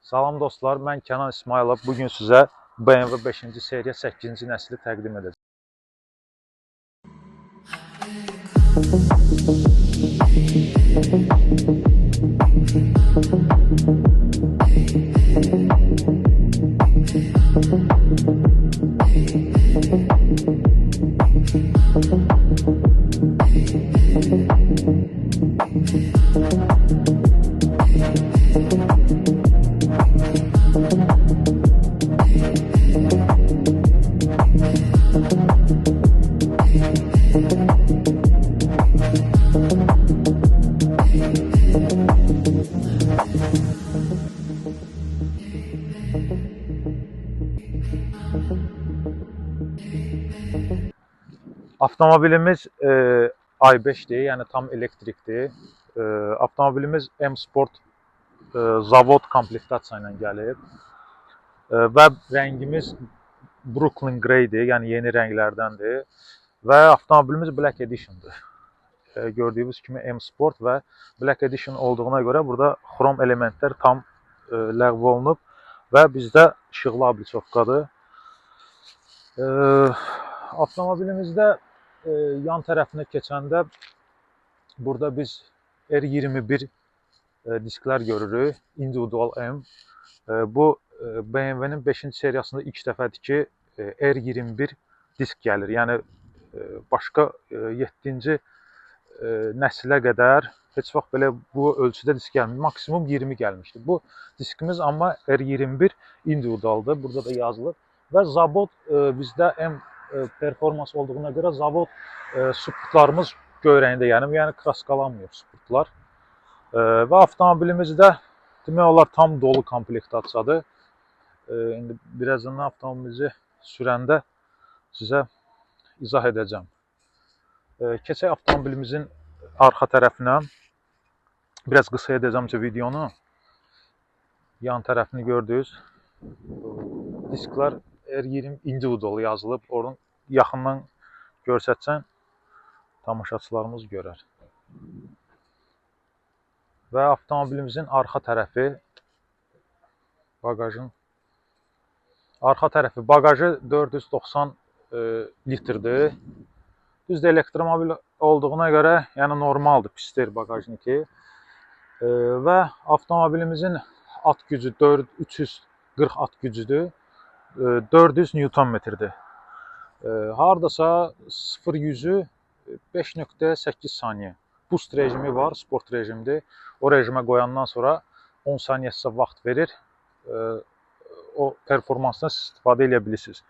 Salam dostlar, mən Kənan İsmailov. Bugün sizə BMW 5-ci seriya 8-ci nəsli təqdim edəcəm. Avtomobilimiz i5'dir, yəni tam elektrikdir. Avtomobilimiz M-Sport zavod komplektasiya ilə gəlib və rəngimiz Brooklyn Grey'dir, yəni yeni rənglərdəndir və avtomobilimiz Black Edition'dır. Gördüyünüz kimi M-Sport və Black Edition olduğuna görə burada xrom elementlər tam ləğv olunub və bizdə işıqlı abliçovkadır. Avtomobilimizdə yan tərəfinə keçəndə burada biz R21 disklər görürük, Individual M. Bu BMW-nin 5-ci seriyasında ilk dəfədir ki, R21 disk gəlir. Yəni başqa 7-ci nəslə qədər heç vaxt belə bu ölçüdə disk gəlmir. Maksimum 20 gəlmişdi. Bu diskimiz amma R21 individualdır. Burada da yazılır. Və zavod bizdə M performans olduğuna görə zavod supportlarımız göy rəngdə, yəni kraskalanmıyor supportlar. Və avtomobilimizdə demək olar tam dolu komplektasiyadır. İndi birazdan avtomobilimizi sürəndə sizə izah edəcəm. Keçək avtomobilimizin arxa tərəfinə. Biraz qısa edəcəm videonu. Yan tərəfini gördünüz. Disklər R20 individual yazılıb. Oradan yaxından görsətsən tamaşaçılarımız görər. Və avtomobilimizin arxa tərəfi bagajı 490 litrdir. Düzdür, elektromobil olduğuna görə yəni normaldır, pisdir bagajniki. Və avtomobilimizin at gücü 340 at gücüdür. 400 Nm-dir. Hardasa 0-100-ü 5.8 saniyə. Boost rejimi var, sport rejimdir. O rejimə qoyandan sonra 10 saniyə sizə vaxt verir. O performansdan siz istifadə edə bilirsiniz.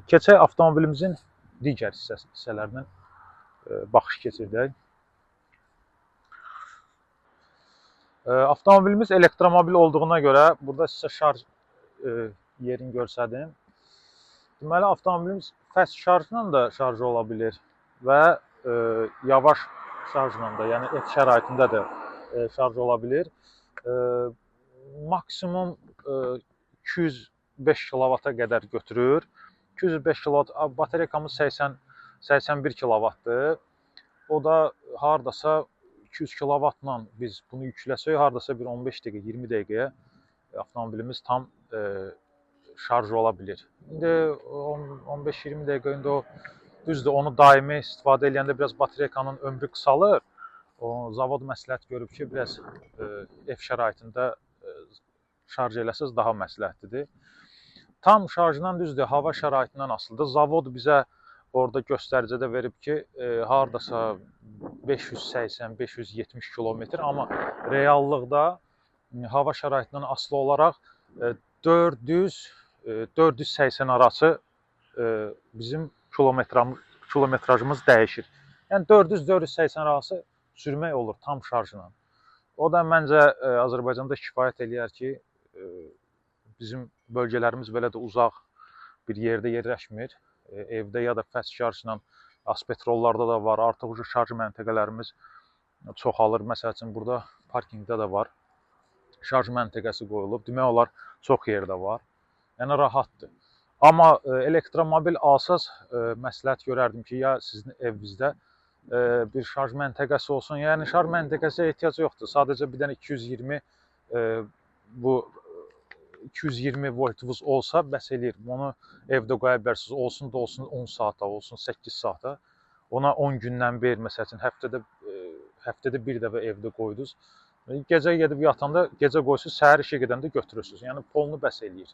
Keçək avtomobilimizin digər hissələrindən baxış keçirdək. Avtomobilimiz elektromobil olduğuna görə burada sizə şarj yerini görsədim. Deməli, avtomobilimiz fast şarjla da şarj ola bilir və yavaş şarjla da, yəni ev şəraitində də şarj ola bilir. Maksimum 205 kW-a qədər götürür. 205 kW, bateriyakamız 81 kW-dır. O da hardasa 200 kW-la biz bunu yükləsək, hardasa bir 15 dəqiqə, 20 dəqiqəyə avtomobilimiz tam şarj ola bilir. İndi 15-20 dəqiqə indi o düzdür, onu daimi istifadə edəndə biraz bateriyakanın ömrü qısalır. O zavod məsləhət görüb ki, biraz ev şəraitində şarj eləsəz daha məsləhətlidir. Tam şarjdan düzdür, hava şəraitindən asılıdır. Zavod bizə orada göstəricədə verib ki, hardasa 580-570 km, amma reallıqda hava şəraitindən asılı olaraq 400-480 arası bizim kilometrajımız dəyişir. Yəni 400-480 arası sürmək olur tam şarjla. O da məncə Azərbaycanda kifayət eləyər ki, bizim bölgələrimiz belə də uzaq bir yerdə yerləşmir. Evdə ya da fast şarjla aspetrollarda da var. Artıq şarj məntəqələrimiz çoxalır. Məsəl üçün burada parkingdə də var. Şarj məntəqəsi qoyulub. Demək olar çox yerdə var. Yəni rahatdır. Amma elektromobil alsaz məsləhət görərdim ki, ya sizin evinizdə bir şarj məntəqəsi olsun. Yəni şarj məntəqəsi ehtiyac yoxdur. Sadəcə bir dənə 220 bu 220 voltumuz olsa bəs eləyir. Onu evdə qoya bilərsiniz. Olsun da olsun 10 saata, olsun 8 saata. Ona 10 gündən bir, məsəl üçün həftədə bir dəfə evdə qoydunuz. Gecə gedib yatanda, gecə qoyursunuz, səhər işə gedəndə götürürsünüz. Yəni polunu bəs eləyir.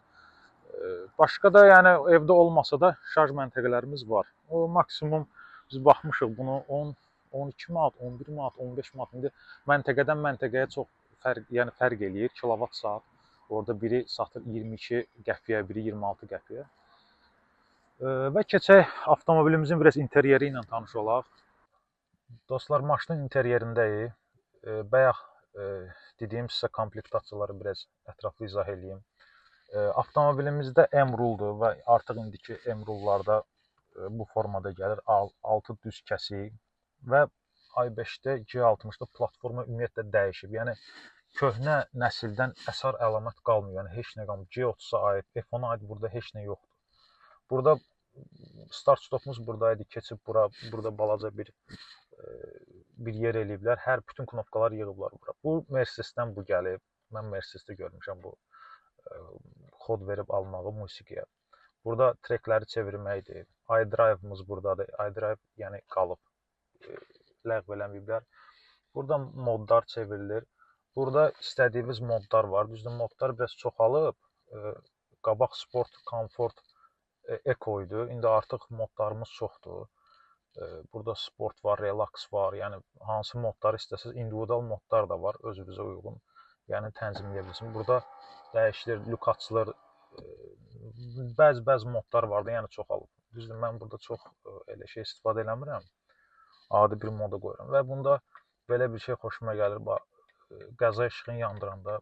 Başqa da yəni evdə olmasa da şarj məntəqələrimiz var. O maksimum biz baxmışıq bunu 10, 12 manat, 11 manat, 15 manat. İndi məntəqədən məntəqəyə çox fərq eləyir kilovat saat. Orada biri satır 22 qəpiyə, biri 26 qəpiyə. Və keçək avtomobilimizin biraz interyeri ilə tanış olaq. Dostlar, maşının interyerindəyik. Bayaq dediyim sizə komplektasiyaları biraz ətraflı izah edeyim. Avtomobilimizdə M-ruldur və artıq indiki M-rullarda bu formada gəlir. 6 düz kəsik və i5-də G60-da platforma ümumiyyətlə dəyişib. Yəni köhnə nəsildən əsər əlamət qalmır. Yəni heç nə qalmır. G30-a aid, F10-a aid burada heç nə yoxdur. Burada start stopumuz buradaydı. Keçib burada balaca bir yer eləyiblər. Bütün knopkalar yığıblar bura. Bu Mercedes-dən bu gəlib. Mən Mercedes-də görmüşəm bu kod verib almağı musiqiyə. Burada trekləri çevirməkdir. iDrive-ımız buradadır. iDrive yəni qalıb. Ləğv eləməyiblər. Burada modlar çevrilir. Burada istədiyiniz modlar var. Düzdür, modlar biraz çoxalıb. Qabaq sport, komfort, eko idi. İndi artıq modlarımız çoxdur. Burada sport var, relax var. Yəni hansı modları istəsəz, individual modlar da var, özünüzə uyğun. Yəni tənzimləyə bilirsiniz. Burada dəyişilir, lük açılır. Bəzi modlar var da, yəni çoxalıb. Düzdür, mən burada çox elə şey istifadə eləmirəm. Adi bir moda qoyuram və bunda belə bir şey xoşuma gəlir. Qəza işığını yandıranda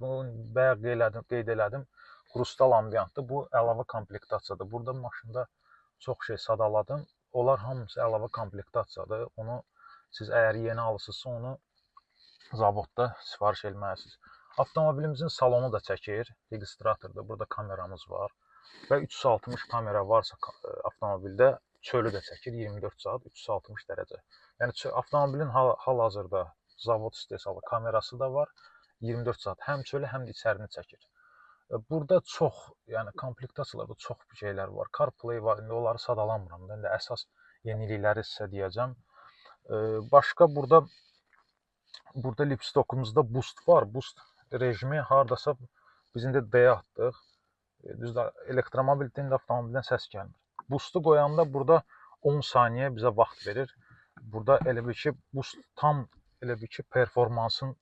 bunu bayaq qeyd elədim. Krustal ambiyantdır. Bu əlavə komplektasiyadır. Burada maşında çox şey sadaladım. Onlar hamısı əlavə komplektasiyadır. Onu siz əgər yeni alırsınızsa onu zavodda sifariş etməlisiniz. Avtomobilimizin salonu da çəkir. Registratordur. Burada kameramız var. Və 360 kamera varsa avtomobildə çölü də çəkir 24 saat 360 dərəcə. Yəni avtomobilin hal-hazırda zavod istehsalı kamerası da var. 24 saat həm çölü, həm də içərini çəkir. Burada çox, yəni komplektasiyalarda çox bir şeylər var. CarPlay var, indi onları sadalamıram. İndi əsas yenilikləri sizə deyəcəm. Başqa burada lipstokumuzda boost var. Boost rejimi hardasa biz indi D-yə atdıq. Düzdür, elektromobildə indi avtomobildən səs gəlmir. Boost'u qoyanda burada 10 saniyə bizə vaxt verir. Burada elə bir ki, boost tam elə bir ki, performansın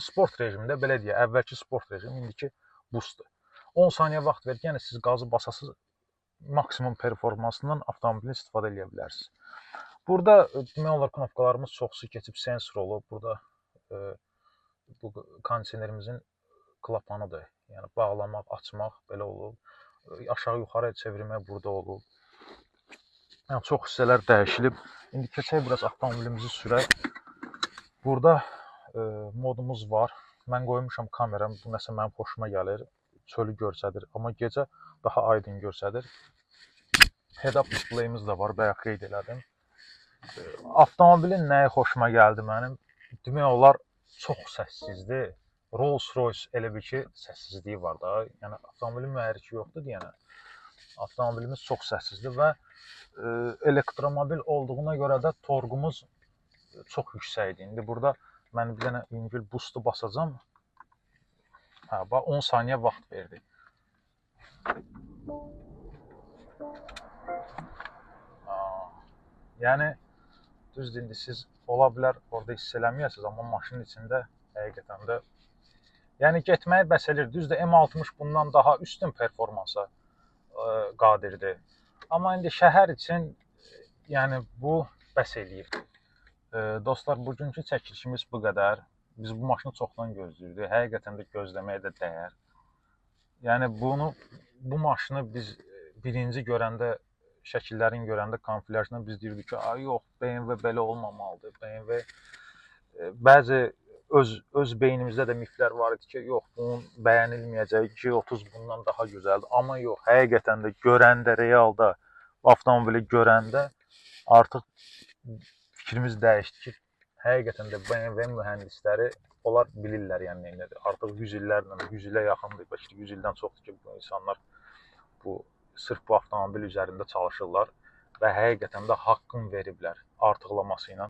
sport rejimində, belə deyək, əvvəlki sport rejimi, indiki boostdur. 10 saniyə vaxt verir, yəni siz qazı basasınız, maksimum performansından avtomobilin istifadə edə bilərsiniz. Burada demək olar knopkalarımız çoxsu keçib sensor olub. Burada bu kondisionerimizin klapanıdır. Yəni bağlamaq, açmaq belə olub. Aşağı-yuxarı çevirmək burada olub. Yəni çox hissələr dəyişilib. İndi keçək biraz avtomobilimizi sürək. Burada modumuz var. Mən qoymuşam kameram. Bu nəsə mənim xoşuma gəlir. Çölü göstərir, amma gecə daha aydın göstərir. Head-up displayimiz də var, bayaq qeyd elədim. Avtomobilin nəyi xoşuma gəldi mənim? Demək olar çox səssizdir. Rolls-Royce elə bir ki, səssizliyi var da. Yəni avtomobilin mühərriki yoxdur deyənə. Avtomobilimiz çox səssizdir və elektromobil olduğuna görə də torqumuz çox yüksəkdir. İndi burada mən bir dənə yüngül boost'u basacağam. Bax 10 saniyə vaxt verdi. Yəni düzdür, indi siz ola bilər orada hiss eləməyəsiniz, amma maşının içində həqiqətən də yəni getməyi bəs edir. Düzdür, M60 bundan daha üstün performansa qadirdir. Amma indi şəhər üçün yəni bu bəs eləyir. Dostlar, bugünkü çəkilişimiz bu qədər. Biz bu maşını çoxdan gözləyirdik. Həqiqətən də gözləməyə də dəyər. Yəni bu maşını biz birinci görəndə, şəkillərini görəndə kamuflyajdan biz deyirdik ki, yox, BMW belə olmamalıdır. BMW bəzi öz beynimizdə də miflər var idi ki, yox, bunun bəyənilməyəcək, G30 bundan daha gözəldir. Amma yox, həqiqətən də görəndə, realda avtomobili görəndə artıq fikrimiz dəyişdi ki, Həqiqətən də BMW mühəndisləri onlar bilirlər yəni nədir. Artıq 100 illərlə, 100 ilə yaxındır, bəlkə 100 ildən çoxdur ki, bu insanlar sırf bu avtomobil üzərində çalışırlar və həqiqətən də haqqını veriblər artıqlaması ilə.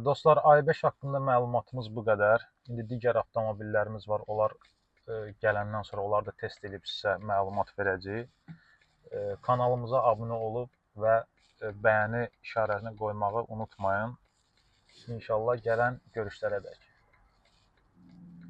Dostlar, i5 haqqında məlumatımız bu qədər. İndi digər avtomobillərimiz var. Onlar gələndən sonra onları da test edib sizə məlumat verəcəyik. Kanalımıza abunə olub və bəyəni işarəsini qoymağı unutmayın. İnşallah gələn görüşlərə dək.